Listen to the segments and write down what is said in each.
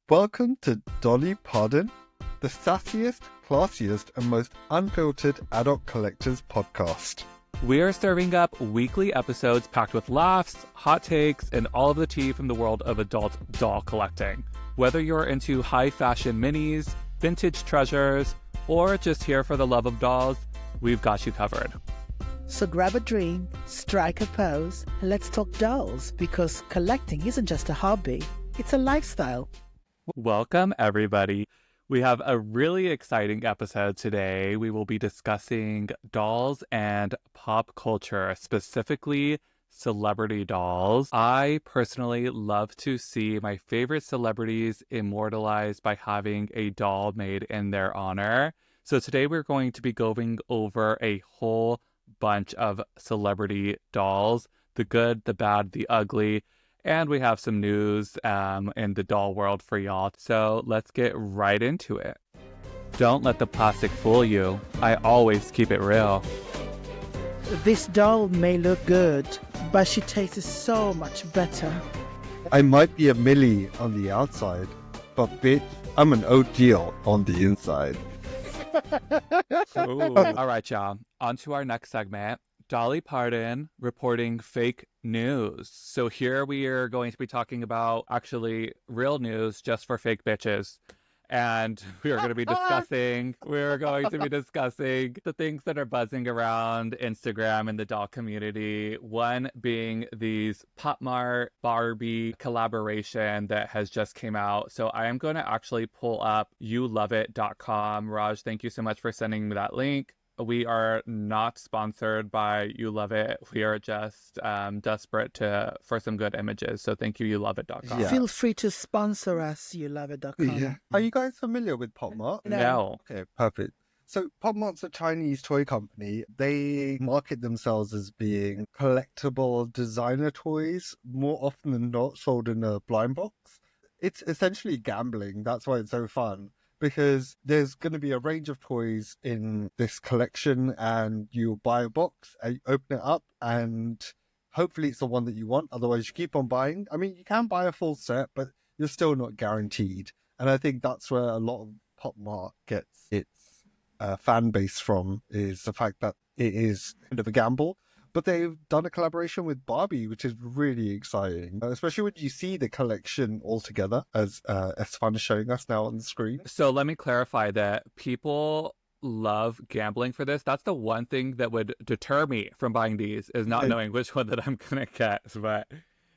Welcome to Dolly Pardon, the sassiest, classiest, and most unfiltered adult collectors podcast. We are serving up weekly episodes packed with laughs, hot takes, and all of the tea from the world of adult doll collecting. Whether you're into high fashion minis, vintage treasures, or just here for the love of dolls, we've got you covered. So grab a drink, strike a pose, and let's talk dolls, because collecting isn't just a hobby, it's a lifestyle. Welcome, everybody. We have a really exciting episode today. We will be discussing dolls and pop culture, specifically celebrity dolls. I personally love to see my favorite celebrities immortalized by having a doll made in their honor. So today we're going to be going over a whole bunch of celebrity dolls, the good, the bad, the ugly, and we have some news in the doll world for y'all. So let's get right into it. Don't let the plastic fool you. I always keep it real. This doll may look good, but she tastes so much better. I might be a Millie on the outside, but bitch, I'm an OG on the inside. Ooh. All right, y'all. On to our next segment. Dolly Parton reporting fake news. So here we are going to be talking about actually real news just for fake bitches. And we're going to be discussing the things that are buzzing around Instagram and the doll community. One being these Pop Mart Barbie collaboration that has just came out. So I am going to actually pull up youloveit.com. Raj, thank you so much for sending me that link. We are not sponsored by You Love It. We are just desperate for some good images. So thank you, youloveit.com. Yeah. Feel free to sponsor us, youloveit.com. Yeah. Are you guys familiar with Pop Mart? No. Okay, perfect. So Pop Mart's a Chinese toy company. They market themselves as being collectible designer toys, more often than not sold in a blind box. It's essentially gambling. That's why it's so fun. Because there's going to be a range of toys in this collection, and you buy a box, and you open it up, and hopefully it's the one that you want. Otherwise, you keep on buying. I mean, you can buy a full set, but you're still not guaranteed. And I think that's where a lot of Pop Mart gets its fan base from, is the fact that it is kind of a gamble. But they've done a collaboration with Barbie, which is really exciting, especially when you see the collection all together, as Estefan is showing us now on the screen. So let me clarify that people love gambling for this. That's the one thing that would deter me from buying these, is not knowing which one that I'm going to get. But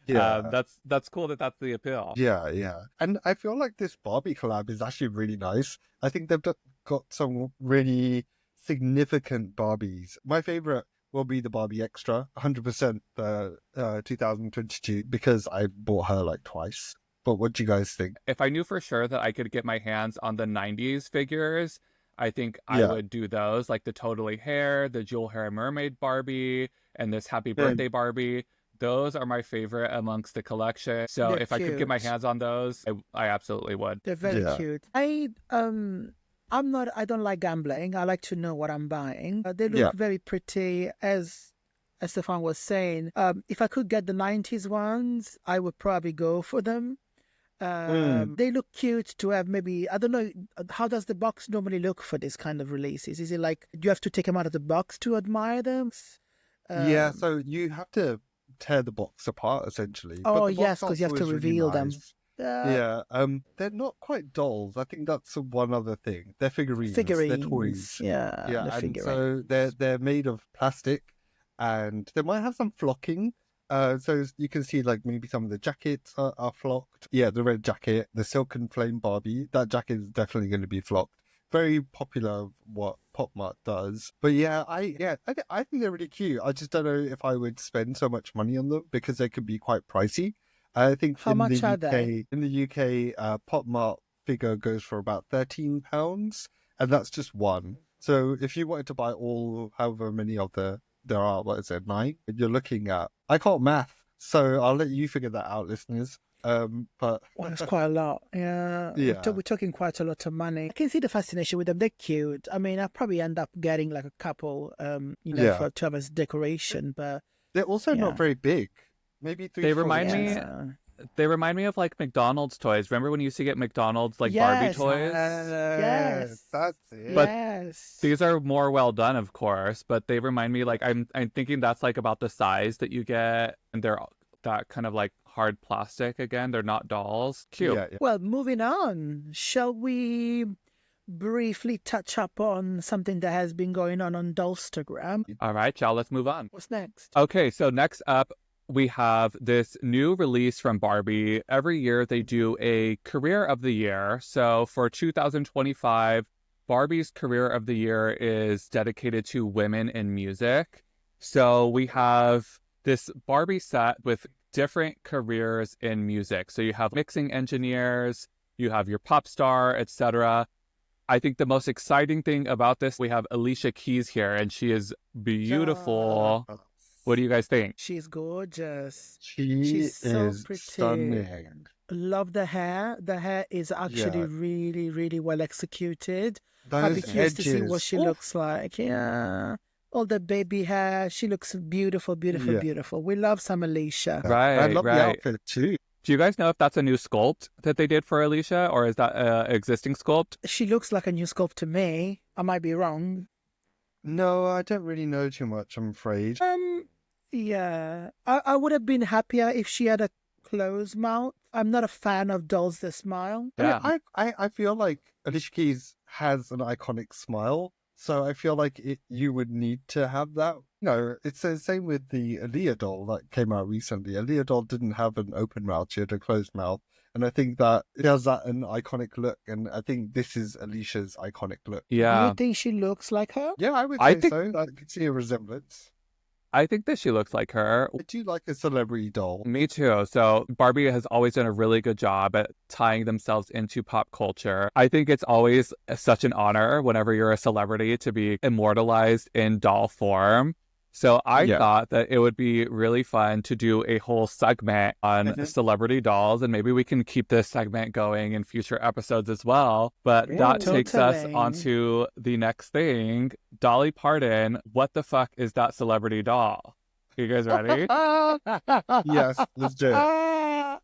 that's cool that that's the appeal. Yeah. And I feel like this Barbie collab is actually really nice. I think they've got some really significant Barbies. My favorite will be the Barbie Extra, 100% the 2022, because I bought her like twice. But what do you guys think? If I knew for sure that I could get my hands on the 90s figures, I think I would do those, like the Totally Hair, the Jewel Hair Mermaid Barbie, and this Happy Birthday Barbie. Those are my favorite amongst the collection. So They're if I could get my hands on those, I absolutely would. They're very cute. I don't like gambling. I like to know what I'm buying. They look very pretty, as Stefan was saying. If I could get the 90s ones, I would probably go for them. They look cute to have. Maybe, I don't know, how does the box normally look for this kind of releases? Is it like, do you have to take them out of the box to admire them? So you have to tear the box apart, essentially. Oh, but yes, because you have to reveal them. They're not quite dolls. I think that's one other thing. They're figurines. They're toys. Yeah. And so they're made of plastic, and they might have some flocking. So you can see like maybe some of the jackets are flocked. Yeah, the red jacket, the Silken Flame Barbie. That jacket is definitely going to be flocked. Very popular, what Pop Mart does. But I think they're really cute. I just don't know if I would spend so much money on them, because they could be quite pricey. I think how much are they? In the UK, Pop Mart figure goes for about £13, and that's just one. So if you wanted to buy however many of there are, 9? You're looking at, I can't math, so I'll let you figure that out, listeners. But that's quite a lot. Yeah. We're talking quite a lot of money. I can see the fascination with them. They're cute. I mean, I'll probably end up getting like a couple, to have as decoration. But they're also not very big. Maybe 3. They remind me. They remind me of like McDonald's toys. Remember when you used to get McDonald's like Barbie Yes. toys? Yes. That's it. But Yes. these are more well done, of course, but they remind me like I'm thinking that's like about the size that you get, and they're that kind of like hard plastic again. They're not dolls. Cute. Yeah, yeah. Well, moving on, shall we briefly touch up on something that has been going on Dolstagram? All right, y'all, let's move on. What's next? Okay, so next up, we have this new release from Barbie. Every year they do a Career of the Year. So for 2025, Barbie's Career of the Year is dedicated to women in music. So we have this Barbie set with different careers in music. So you have mixing engineers, you have your pop star, etc. I think the most exciting thing about this, we have Alicia Keys here, and she is beautiful. What do you guys think? She's gorgeous. She She's so is pretty. stunning. Love the hair. The hair is actually Yeah. really, really well executed. I'd be Those curious to see what edges. she Oof. looks like. Yeah. All the baby hair. She looks beautiful, beautiful, Yeah. beautiful. We love some Alicia. Right, I love the right. outfit too. Do you guys know if that's a new sculpt that they did for Alicia, or is that an existing sculpt? She looks like a new sculpt to me. I might be wrong. No, I don't really know too much, I'm afraid. Yeah. I would have been happier if she had a closed mouth. I'm not a fan of dolls that smile. Yeah. I feel like Alicia Keys has an iconic smile, so I feel like you would need to have that. No, it's the same with the Aaliyah doll that came out recently. Aaliyah doll didn't have an open mouth, she had a closed mouth. And I think that it has that an iconic look, and I think this is Alicia's iconic look. Do Yeah. you think she looks like her? Yeah, I would I say think- so. I could see a resemblance. I think that she looks like her. I do like a celebrity doll. Me too. So Barbie has always done a really good job at tying themselves into pop culture. I think it's always such an honor whenever you're a celebrity to be immortalized in doll form. So I Yeah. thought that it would be really fun to do a whole segment on Mhm. celebrity dolls, and maybe we can keep this segment going in future episodes as well. But Yeah, that takes us totally. onto the next thing. Dolly Parton, what the fuck is that celebrity doll? You guys ready? Yes, let's do it.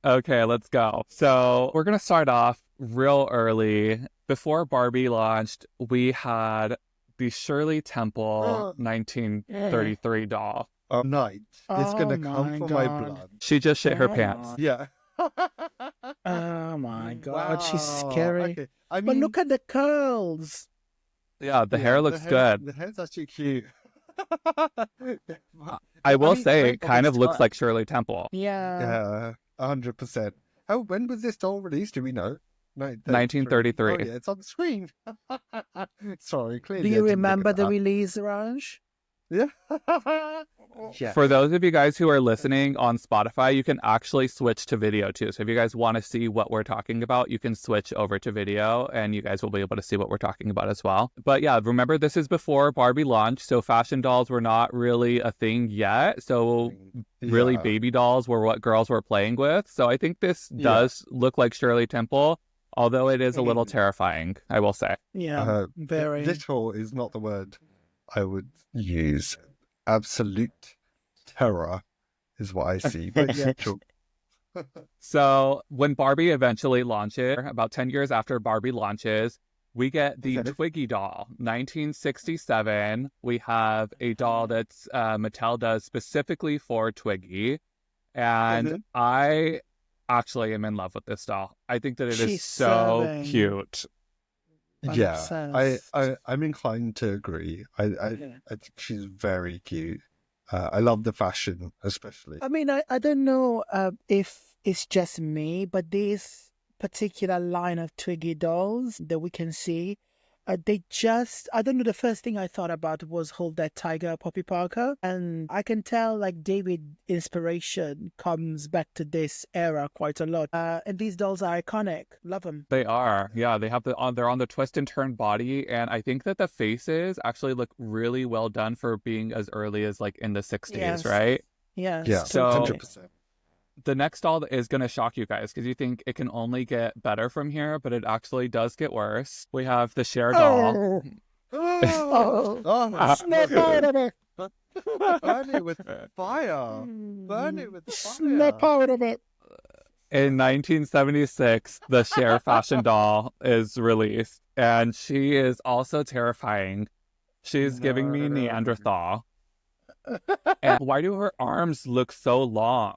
Okay, let's go. So we're going to start off real early. Before Barbie launched, we had the Shirley Temple 1933 doll. Night. It's Oh gonna my come for my God. blood. She just shit her Oh pants. my- Yeah. Oh my God, she's Wow, scary. okay. I But mean, look at the curls. Yeah, the yeah, hair looks good. The hair's actually cute. I will mean, say very it kind of obvious looks cut. like Shirley Temple. Yeah. Yeah, 100%. Oh, when was this doll released? Do we know? 1933. Oh, yeah, it's on the screen. Sorry, clearly. Do I you didn't look remember at the that. release, Raj? Yeah. Yeah. For those of you guys who are listening on Spotify, you can actually switch to video too. So if you guys want to see what we're talking about, you can switch over to video and you guys will be able to see what we're talking about as well. But yeah, remember this is before Barbie launched, so fashion dolls were not really a thing yet. So really Yeah. baby dolls were what girls were playing with. So I think this Yeah. does look like Shirley Temple, although it is a little Mhm. terrifying, I will say. Yeah, very. Little is not the word I would use. Absolute terror is what I see. But yeah, true. So when Barbie eventually launches, about 10 years after Barbie launches, we get the Okay. Twiggy doll, 1967. We have a doll that's Mattel does specifically for Twiggy. And Mhm. I actually am in love with this doll. I think that it is She's so stunning. cute. I'm Yeah, obsessed. I'm inclined to agree. I Yeah. think she's very cute. I love the fashion, especially. I mean, I don't know if it's just me, but this particular line of Twiggy dolls that we can see, they just, I don't know, the first thing I thought about was Hold That Tiger, Poppy Parker. And I can tell like David inspiration comes back to this era quite a lot. And these dolls are iconic. Love them. They are. Yeah, they have they're on the twist and turn body, and I think that the faces actually look really well done for being as early as like in the 60s, Yes. right? Yes, Yeah, So- totally. 100%. The next doll is going to shock you guys because you think it can only get better from here, but it actually does get worse. We have the Cher doll. Oh. Oh, Snap out of it. burn it with fire. Burn it with fire. Snap out of it. In 1976, the Cher fashion doll is released, and she is also terrifying. She's giving me No. Neanderthal. And why do her arms look so long?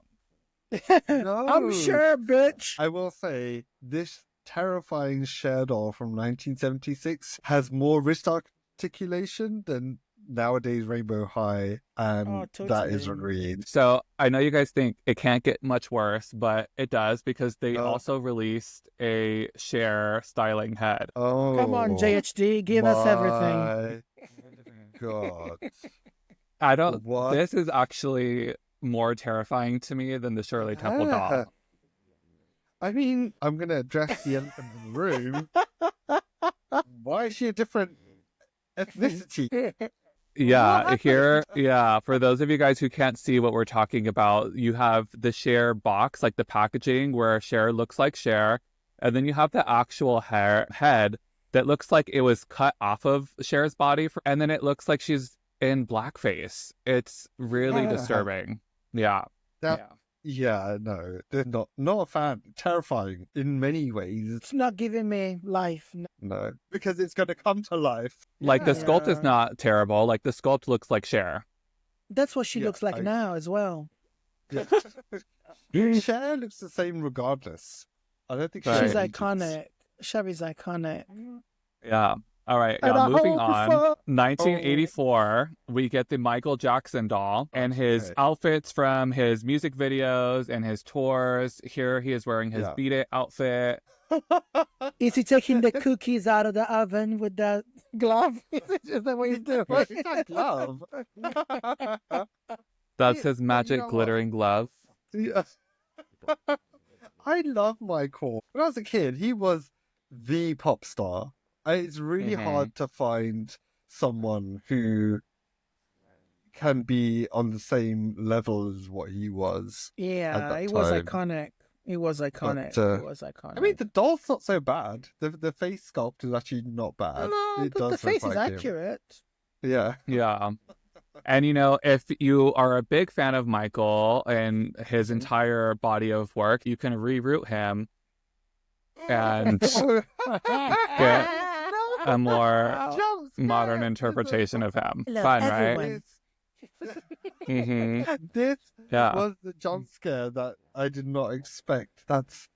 No. I'm sure, bitch. I will say this terrifying Cher doll from 1976 has more wrist articulation than nowadays Rainbow High, and Oh, that is totally. real. So I know you guys think it can't get much worse, but it does because they Oh. also released a Cher styling head. Oh, Come on, JHD, give us everything. my God. I don't. What? This is actually more terrifying to me than the Shirley Temple Yeah. doll. I mean, I'm going to address the elephant in the room. Why is she a different ethnicity? Yeah, What? here, yeah, for those of you guys who can't see what we're talking about, you have the Cher box, like the packaging where Cher looks like Cher, and then you have the actual head that looks like it was cut off of Cher's body, and then it looks like she's in blackface. It's really Yeah. disturbing. Yeah. Yeah, no, they're not a fan. Terrifying in many ways. It's not giving me life. No, because it's going to come to life. Like the Yeah. sculpt is not terrible. Like the sculpt looks like Cher. That's what she Yeah, looks like now as well. Yeah. Cher looks the same regardless. I don't think Right. She's ages. iconic. Chevy's iconic. Yeah. All right. And Yeah. I Moving hope on. before- 1984, we get the Michael Jackson doll and his Okay. outfits from his music videos and his tours. Here he is wearing his Yeah. Beat It outfit. Is he taking the cookies out of the oven with that glove? Is that what he's doing? What is that glove? That's Yeah, his you magic know what? glittering glove. Yeah. I love Michael. When I was a kid, he was the pop star. It's really Mhm. hard to find someone who can be on the same level as what he was. Yeah, that it was time. iconic. It was iconic. But, It was iconic. I mean, the doll's not so bad. The face sculpt is actually not bad. no, It the does face look is like him. accurate. Yeah. Yeah. And you know, if you are a big fan of Michael and his entire body of work, you can reroute him and get a more modern interpretation of him. Hello, Fun, everyone. right? Hmm. This Yeah. was the jump scare that I did not expect. That's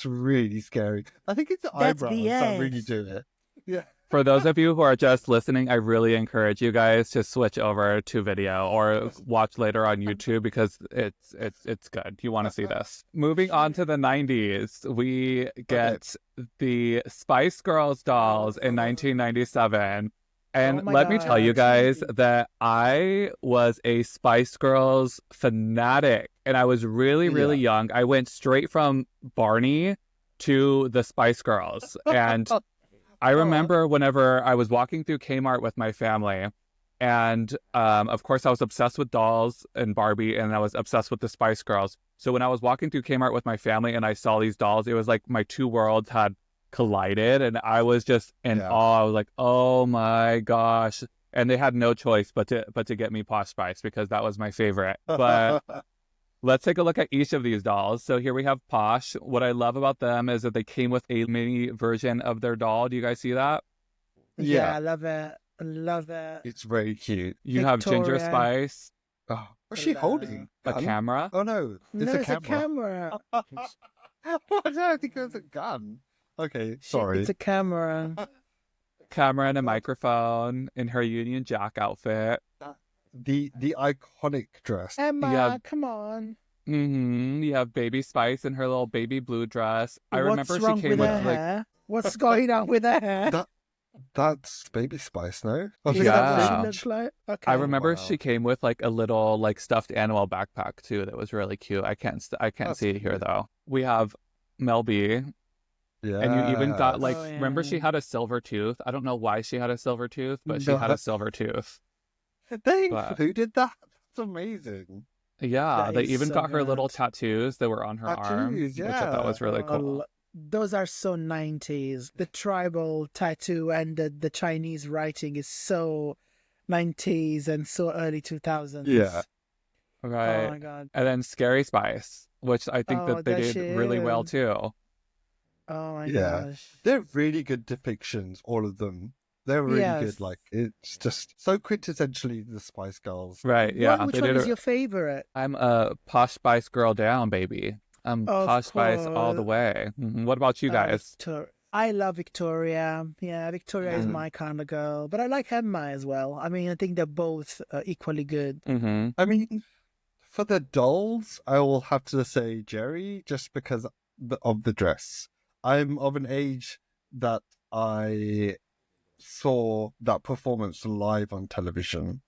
really scary. I think it's the That's eyebrows that really BS. do it. Yeah. For those of you who are just listening, I really encourage you guys to switch over to video or watch later on YouTube because it's good. You want to see this. Moving on to the 90s, we get the Spice Girls dolls in 1997. And Oh my let me tell you God. guys that I was a Spice Girls fanatic and I was really, really young. I went straight from Barney to the Spice Girls. And I remember whenever I was walking through Kmart with my family, and of course I was obsessed with dolls and Barbie, and I was obsessed with the Spice Girls. So when I was walking through Kmart with my family and I saw these dolls, it was like my two worlds had collided, and I was just in awe. I was like, oh my gosh. And they had no choice but to get me Posh Spice because that was my favorite. But let's take a look at each of these dolls. So here we have Posh. What I love about them is that they came with a mini version of their doll. Do you guys see that? Yeah, I love it. I love it. It's very cute. You have Ginger Victoria. Spice, Oh, what's she holding? a Gun? camera. Oh no, it's No, a it's a camera. camera. Why did I think it was a gun? Okay, sorry. It's a camera. Camera and a microphone in her Union Jack outfit. The iconic dress. Emma, Yeah. come on. You have Baby Spice in her little baby blue dress. I remember What's wrong she came with with her like hair? What's going on with her hair? That's Baby Spice, no? Is Yeah. that what she looks like? Okay. I remember wow. she came with like a little like stuffed animal backpack too that was really cute. I can't That's see it here cute. though. We have Mel B. Yeah. And you even got like, Oh, yeah. remember she had a silver tooth? I don't know why she had a silver tooth, but she No. had a silver tooth. They but- included that? That's amazing. Yeah, That they is even so got her little good. tattoos that were on her arm, Tattoos, which I thought was really Oh, cool. those are so 90s. The tribal tattoo and the Chinese writing is so 90s and so early 2000s. Yeah. Right. Oh my God. And then Scary Spice, which I think Oh, that they there did she really well is. too. Oh my Yeah. gosh. They're really good depictions, all of them. They're really Yes. good. Like, it's just so quintessentially the Spice Girls. Right, yeah. Which They one did is your favorite? I'm a Posh Spice girl down, baby. I'm Of Posh Spice all the course, way. What about you guys? I love Victoria. Yeah, Victoria is Mhm. my kind of girl. But I like Emma as well. I mean, I think they're both equally good. Mm-hmm. I mean, for the dolls, I will have to say Jerry, just because of the dress. I'm of an age that I saw that performance live on television.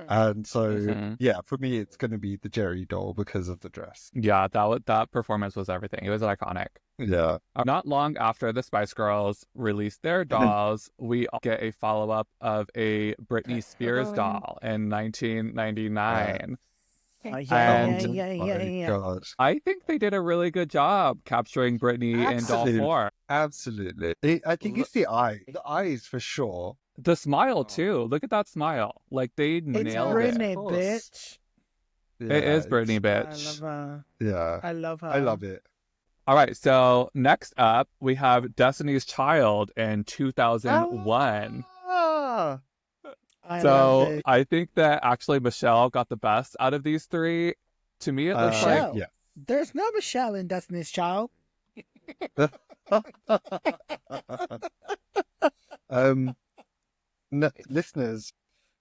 And so, yeah, for me, it's going to be the Jerry doll because of the dress. Yeah, that performance was everything. It was iconic. Yeah. Not long after the Spice Girls released their dolls, we get a follow-up of a Britney Spears doll in 1999. My God. I think they did a really good job capturing Britney in doll form. Absolutely. I think it's the eyes for sure. The smile too. Look at that smile. Like they It's nailed Britney, it. bitch. Yeah, It is Britney, I bitch. love her. Yeah. I love her. I love it. All right, so next up we have Destiny's Child in 2001. Ah! So I think that actually Michelle got the best out of these three. To me, it looks like Michelle. There's no Michelle in Destiny's Child. No, listeners,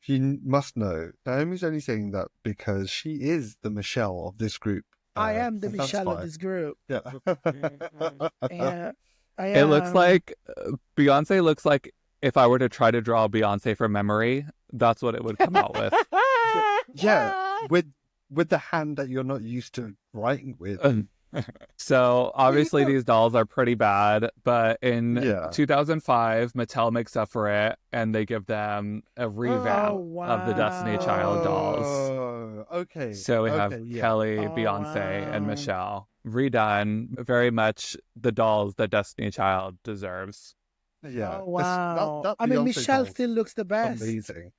you must know, Naomi's only saying that because she is the Michelle of this group. I am the and that's Michelle of fine. this group. Yeah. Yeah, I it looks am. like Beyonce looks like if I were to try to draw Beyonce from memory, that's what it would come out with. Yeah, with the hand that you're not used to writing with. So obviously these dolls are pretty bad, but in 2005, Mattel makes up for it, and they give them a revamp of the Destiny Child dolls. Okay. So we have Kelly, Beyonce, and Michelle redone. Very much the dolls that Destiny Child deserves. Yeah. Oh, wow. That I mean, Beyonce Michelle doll still looks the best. amazing.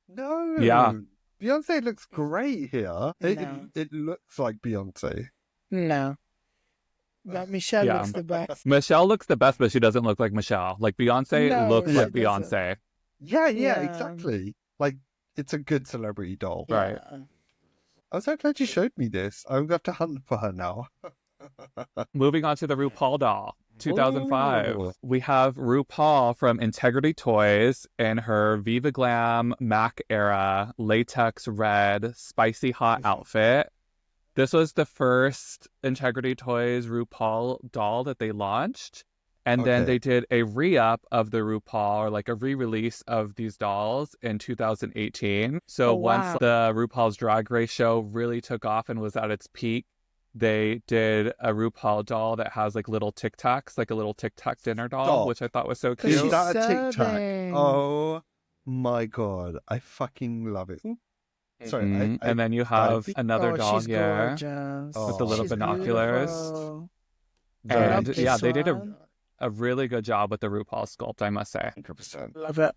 No. Yeah. Beyonce looks great here. No. It looks like Beyonce. No. But Michelle looks the best. Michelle looks the best, but she doesn't look like Michelle. Like Beyonce looks like Beyonce. Yeah, exactly. Like, it's a good celebrity doll. Right. I'm so glad you showed me this. I'm going to have to hunt for her now. Moving on to the RuPaul doll. 2005. Ooh. We have RuPaul from Integrity Toys in her Viva Glam Mac era latex red spicy hot outfit. This was the first Integrity Toys RuPaul doll that they launched. And then they did a re-up of the RuPaul, or like a re-release of these dolls in 2018. So once the RuPaul's Drag Race show really took off and was at its peak, they did a RuPaul doll that has like little Tic Tacs, like a little Tic Tac dinner doll, which I thought was so cute. Is that a Tic Tac? Oh my God. I fucking love it. Sorry. And then you have another doll here gorgeous. with the little binoculars. Beautiful. And they did a really good job with the RuPaul sculpt, I must say. 100%. Love it.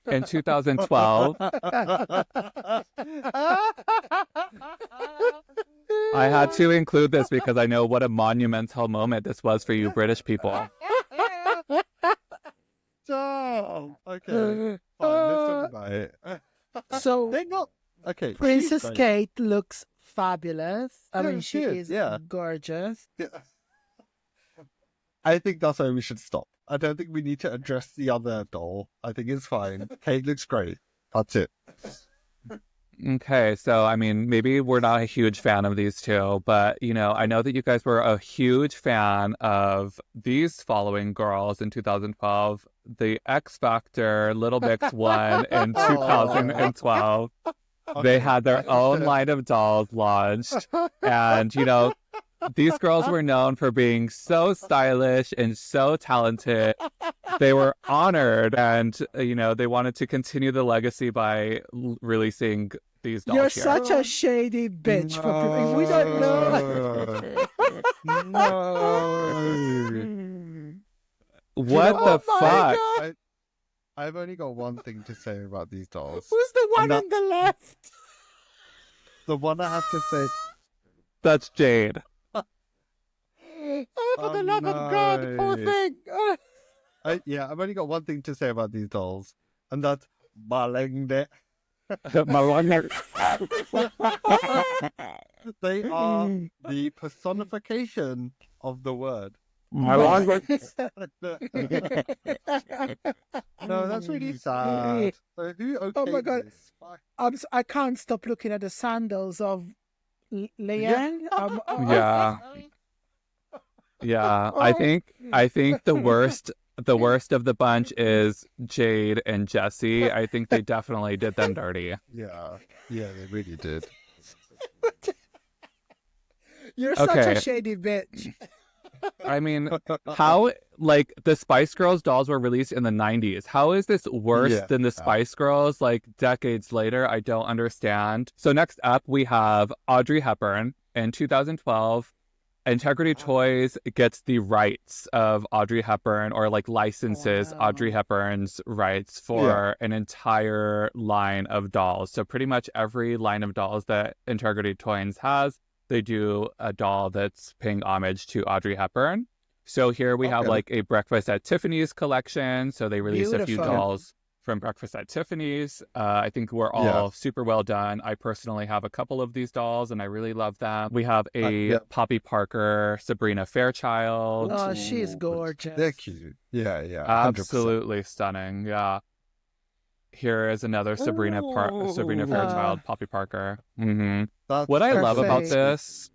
In 2012, I had to include this because I know what a monumental moment this was for you British people. Oh, okay. Fine, let's talk about it. So they're not okay. Princess Kate looks fabulous. I mean, she is gorgeous. Yeah. I think that's where we should stop. I don't think we need to address the other doll. I think it's fine. Kate looks great. That's it. Okay, so I mean, maybe we're not a huge fan of these two, but you know, I know that you guys were a huge fan of these following girls in 2012. The X Factor Little Mix won in 2012. They had their own line of dolls launched, and you know, these girls were known for being so stylish and so talented. They were honored, and you know, they wanted to continue the legacy by releasing these dolls. You're such a shady bitch. No. If we don't know. No. What the fuck? I've only got one thing to say about these dolls. Who's the one on the left? the one I have to say. That's Jade. Oh, for the love of God, poor no. thing. I've only got one thing to say about these dolls, and that's malengde. They are the personification of the word. No, that's really sad. So who okayed Oh my God. this? Why? I can't stop looking at the sandals of Leanne. Yeah. Yeah. I think the worst of the bunch is Jade and Jesse. I think they definitely did them dirty. Yeah, they really did. You're such a shady bitch. I mean, how, like, the Spice Girls dolls were released in the 90s. How is this worse than the Spice Girls, like, decades later? I don't understand. So next up, we have Audrey Hepburn. In 2012, Integrity Toys gets the rights of Audrey Hepburn, or, like, licenses Audrey Hepburn's rights for an entire line of dolls. So pretty much every line of dolls that Integrity Toys has, they do a doll that's paying homage to Audrey Hepburn. So here we have like a Breakfast at Tiffany's collection. So they released a few dolls from Breakfast at Tiffany's. I think we're all super well done. I personally have a couple of these dolls and I really love them. We have a Poppy Parker, Sabrina Fairchild. Oh, she's gorgeous. They're cute. Yeah. 100%. Absolutely stunning. Yeah. Here is another Sabrina Fairchild, Poppy Parker. Mm-hmm. What I love about this,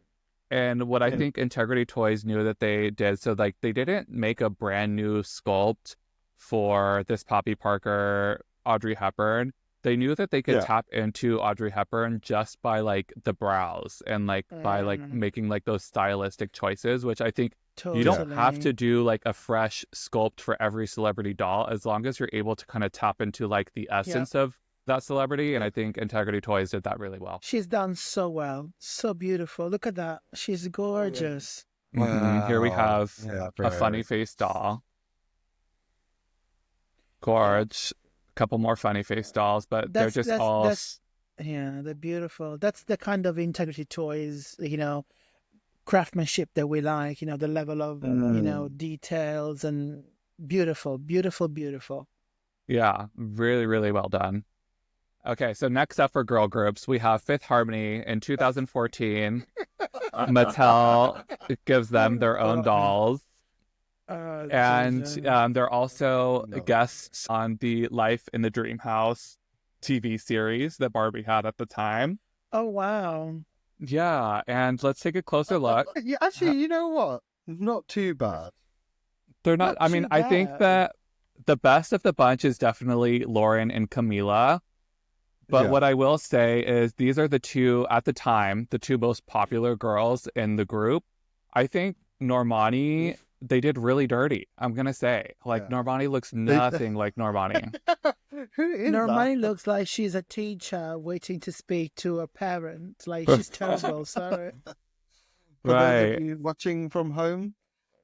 and what I think Integrity Toys knew that they did, so like they didn't make a brand new sculpt for this Poppy Parker Audrey Hepburn. They knew that they could tap into Audrey Hepburn just by like the brows and like by like making like those stylistic choices, which I think you don't have to do like a fresh sculpt for every celebrity doll, as long as you're able to kind of tap into like the essence of that celebrity. And I think Integrity Toys did that really well. She's done so well. So beautiful. Look at that. She's gorgeous. Wow. Here we have a funny face doll. Gorge. A couple more funny face dolls, but they're just all... Yeah, they're beautiful. That's the kind of Integrity Toys, craftsmanship that we like, the level of, details, and beautiful. Yeah, really, really well done. Okay, so next up for girl groups, we have Fifth Harmony. In 2014. Mattel gives them their own dolls. And they're also guests on the Life in the Dream House TV series that Barbie had at the time. Oh, wow. Yeah, and let's take a closer look. Actually, you know what? Not too bad. They're not I mean, I think that the best of the bunch is definitely Lauren and Camila. But what I will say is these are the two, at the time, the two most popular girls in the group. I think Normani, they did really dirty, I'm going to say. Like, Normani looks nothing like Normani. Who is Normani that? looks like she's a teacher waiting to speak to a parent. Like, she's terrible, sorry. For those of you watching from home,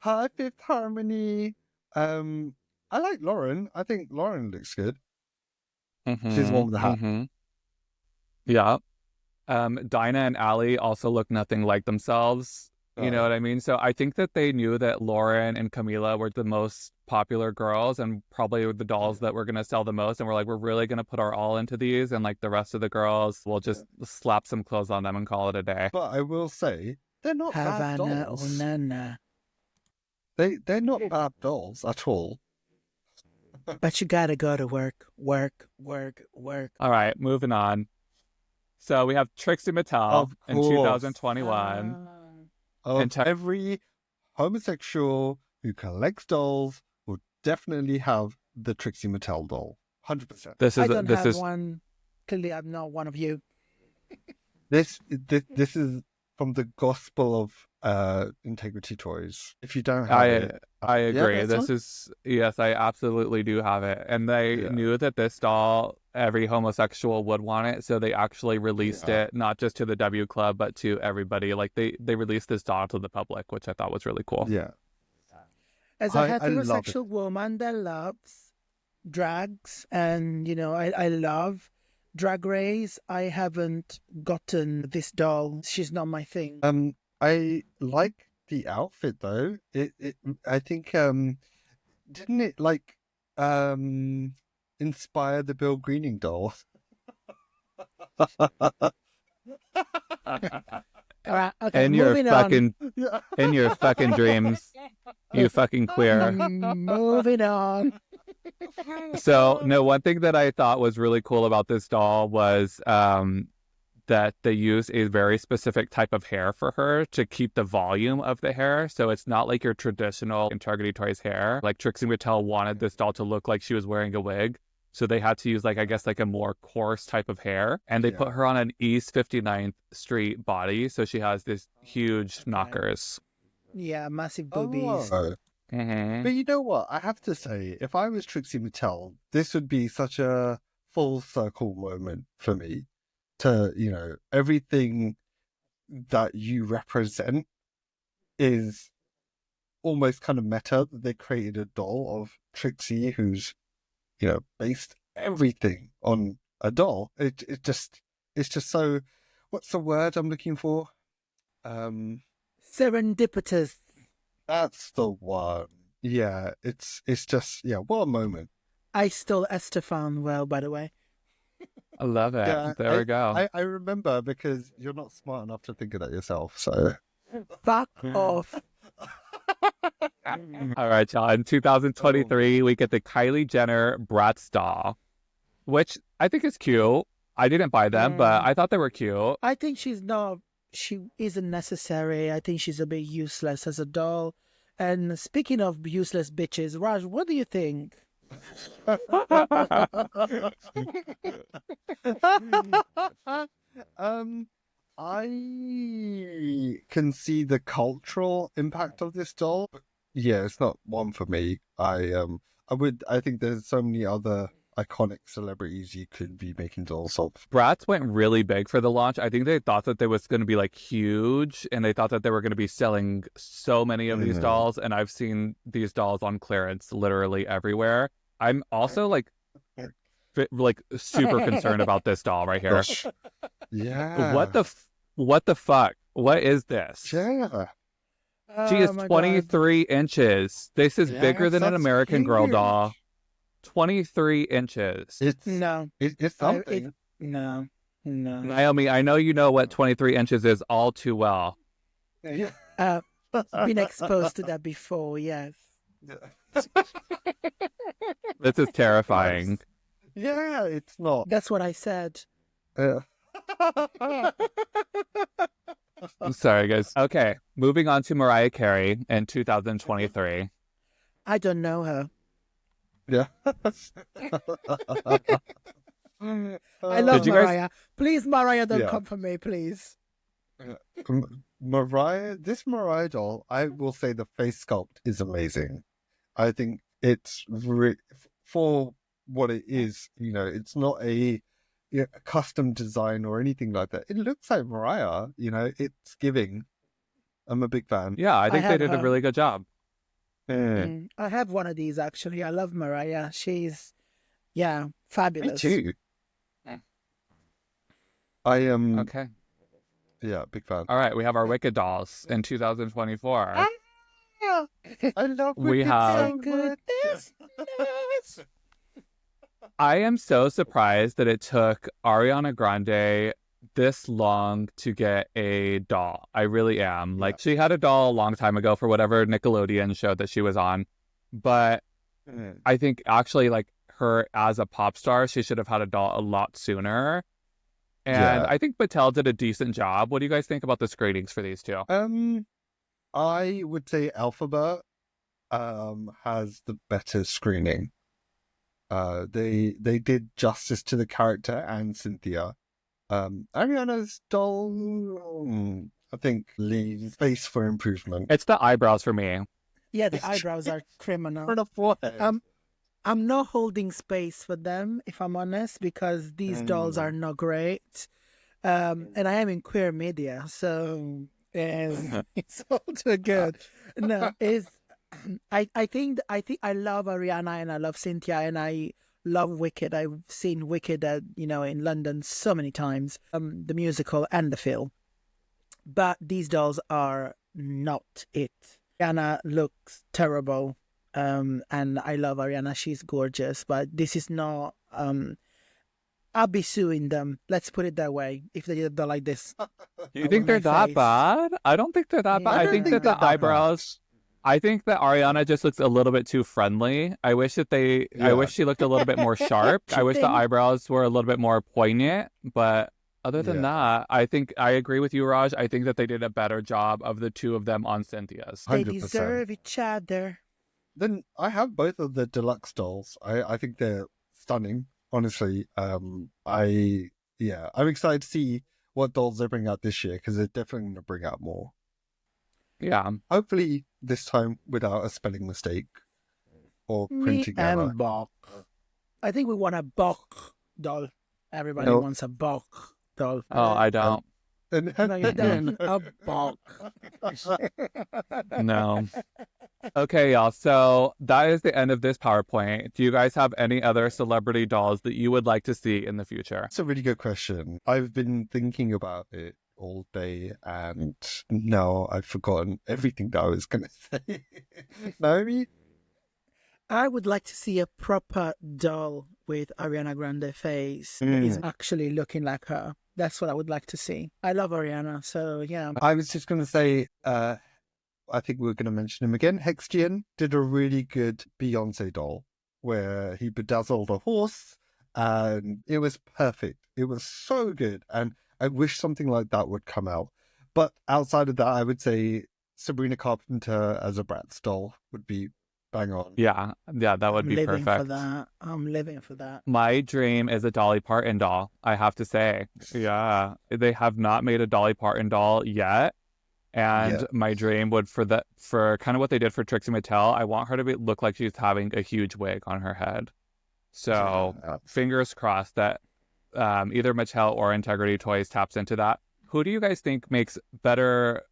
hi, Fifth Harmony. I like Lauren. I think Lauren looks good. She's the one with the hat. Yeah. Dinah and Allie also look nothing like themselves. You know what I mean? So I think that they knew that Lauren and Camila were the most popular girls and probably the dolls that were going to sell the most. And we're like, we're really going to put our all into these. And like the rest of the girls, we'll just slap some clothes on them and call it a day. But I will say, they're not bad dolls. Nana. They're not bad dolls at all. But you got to go to work. All right, moving on. So we have Trixie Mattel in 2021. Every homosexual who collects dolls will definitely have the Trixie Mattel doll. 100%. I don't have one. Clearly, I'm not one of you. This is from the gospel of Integrity Toys. If you don't have it, I agree. Yeah, I absolutely do have it. And they knew that this doll, every homosexual would want it, so they actually released it not just to the W Club, but to everybody. Like they released this doll to the public, which I thought was really cool. Yeah. As a heterosexual woman that loves drags, and I love Drag Race, I haven't gotten this doll. She's not my thing. I like the outfit though. I think didn't it like inspire the Bill Greening doll? All right, okay, In your moving on. fucking dreams, you fucking queer. Moving on. So no, one thing that I thought was really cool about this doll was that they use a very specific type of hair for her to keep the volume of the hair. So it's not like your traditional Target Toys hair. Like Trixie Mattel wanted this doll to look like she was wearing a wig. So they had to use like, I guess, like a more coarse type of hair. And they put her on an East 59th Street body. So she has this huge knockers. Yeah, massive boobies. Oh. Mm-hmm. But you know what? I have to say, if I was Trixie Mattel, this would be such a full circle moment for me. To, you know, everything that you represent is almost kind of meta. They created a doll of Trixie who's, you know, based everything on a doll. It's just so, what's the word I'm looking for? Serendipitous. That's the one. Yeah, it's just, yeah, what a moment. I stole Estefan well, by the way. I love it. Yeah, there we go. I remember because you're not smart enough to think of that yourself. So Fuck off. All right, y'all. In 2023, we get the Kylie Jenner Bratz doll, which I think is cute. I didn't buy them, but I thought they were cute. I think she isn't necessary. I think she's a bit useless as a doll. And speaking of useless bitches, Raj, what do you think? I can see the cultural impact of this doll, but yeah, it's not one for me. I think there's so many other iconic celebrities you could be making dolls of. Bratz went really big for the launch. I think they thought that they was going to be like huge, and they thought that they were going to be selling so many of these dolls. And I've seen these dolls on clearance literally everywhere. I'm also like super concerned about this doll right here. Yeah. What the fuck? What is this? Yeah. She is 23 inches. This is bigger than an American Girl doll. 23 inches. It's something. No. Naomi, I know you know what 23 inches is all too well. Been exposed to that before, yes. This is terrifying. Yeah, it's not. That's what I said. I'm sorry, guys. Okay, moving on to Mariah Carey in 2023. I don't know her. Yeah. I love Mariah. Please, Mariah, don't come for me, please. This Mariah doll, I will say the face sculpt is amazing. I think it's for what it is, you know, it's not a custom design or anything like that. It looks like Mariah, you know, it's giving. I'm a big fan. Yeah, I think they did a really good job. I have one of these, actually. I love Mariah. She's, fabulous. Me too. I am. Okay. Yeah, big fan. All right, we have our Wicked dolls in 2024. I love we Wicked have. so much. I am so surprised that it took Ariana Grande this long to get a doll. I really am. Like, she had a doll a long time ago for whatever Nickelodeon show that she was on. But I think actually, like, her as a pop star, she should have had a doll a lot sooner. And I think Mattel did a decent job. What do you guys think about the screenings for these two? I would say Alphabet has the better screening. They did justice to the character and Cynthia. Ariana's doll, I think, leaves space for improvement. It's the eyebrows for me. Yeah, the eyebrows are criminal. For the forehead. I'm not holding space for them, if I'm honest, because these dolls are not great. And I am in queer media, so it's all too good. No, I think I love Ariana and I love Cynthia, and I love Wicked. I've seen Wicked, in London so many times, the musical and the film. But these dolls are not it. Ariana looks terrible, and I love Ariana. She's gorgeous, but this is not. I'll be suing them. Let's put it that way. If they did like this, You think they're that bad? I don't think they're that bad. I think that the eyebrows. I think that Ariana just looks a little bit too friendly. I wish that I wish she looked a little bit more sharp. I wish the eyebrows were a little bit more poignant. But other than that, I think I agree with you, Raj. I think that they did a better job of the two of them on Cynthia's. 100%. They deserve each other. Then I have both of the deluxe dolls. I think they're stunning. Honestly, I'm excited to see what dolls they bring out this year because they're definitely going to bring out more. Yeah. Hopefully this time without a spelling mistake or printing error. Bok. I think we want a Bok doll. Everybody wants a Bok doll. Oh, I don't. No, you don't. A Bok. No. Okay, y'all. So that is the end of this PowerPoint. Do you guys have any other celebrity dolls that you would like to see in the future? That's a really good question. I've been thinking about it all day and now I've forgotten everything that I was going to say. Naomi? I would like to see a proper doll with Ariana Grande face that is actually looking like her. That's what I would like to see. I love Ariana, so yeah. I was just going to say, I think we were going to mention him again. Hextian did a really good Beyonce doll where he bedazzled a horse and it was perfect. It was so good. And I wish something like that would come out. But outside of that, I would say Sabrina Carpenter as a Bratz doll would be bang on. Yeah, that would be perfect. I'm living for that. My dream is a Dolly Parton doll, I have to say. Yeah, they have not made a Dolly Parton doll yet. And my dream would for kind of what they did for Trixie Mattel, I want her to look like she's having a huge wig on her head. So fingers crossed that either Mattel or Integrity Toys taps into that. Who do you guys think makes better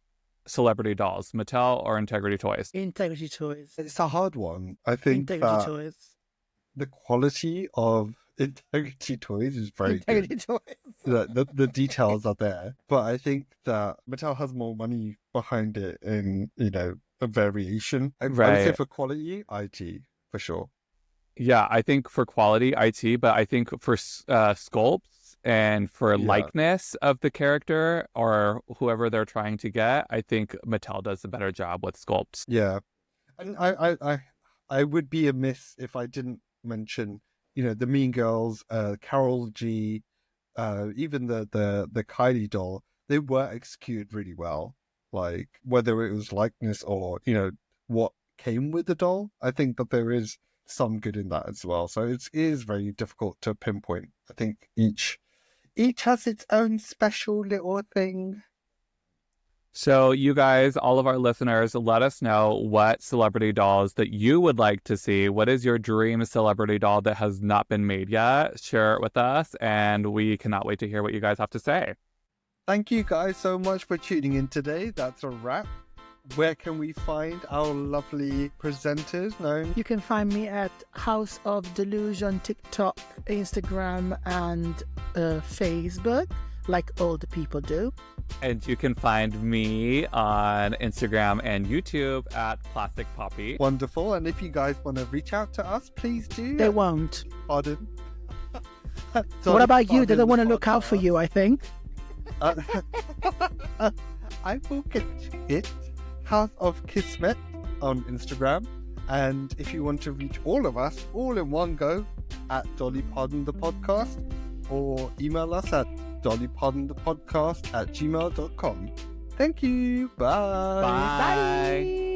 celebrity dolls, Mattel or Integrity Toys? Integrity Toys. It's a hard one. I think Integrity Toys. The quality of Integrity Toys is very Integrity good. Toys. The details are there, but I think that Mattel has more money behind it in a variation. I would say for quality, IT for sure. Yeah, I think for quality, IT, but I think for sculpts and for likeness of the character or whoever they're trying to get, I think Mattel does a better job with sculpts. Yeah, and I would be amiss if I didn't mention the Mean Girls, Carol G, even the Kylie doll. They were executed really well. Like whether it was likeness or what came with the doll, I think that there is some good in that as well. So it is very difficult to pinpoint. I think each has its own special little thing. So you guys, all of our listeners, let us know what celebrity dolls that you would like to see. What is your dream celebrity doll that has not been made yet? Share it with us, and we cannot wait to hear what you guys have to say. Thank you guys so much for tuning in today. That's a wrap. Where can we find our lovely presenters? No, you can find me at House of Delusion, TikTok, Instagram, and Facebook, like all the people do. And you can find me on Instagram and YouTube at Plastic Poppy. Wonderful. And if you guys want to reach out to us, please do. They won't. Pardon. What about you? They don't want to look out for you, I think. I will get it. House of Kismet on Instagram. And if you want to reach all of us all in one go, at Dolly Pardon the Podcast, or email us at dollypardonthepodcast@gmail.com. Thank you. Bye. Bye.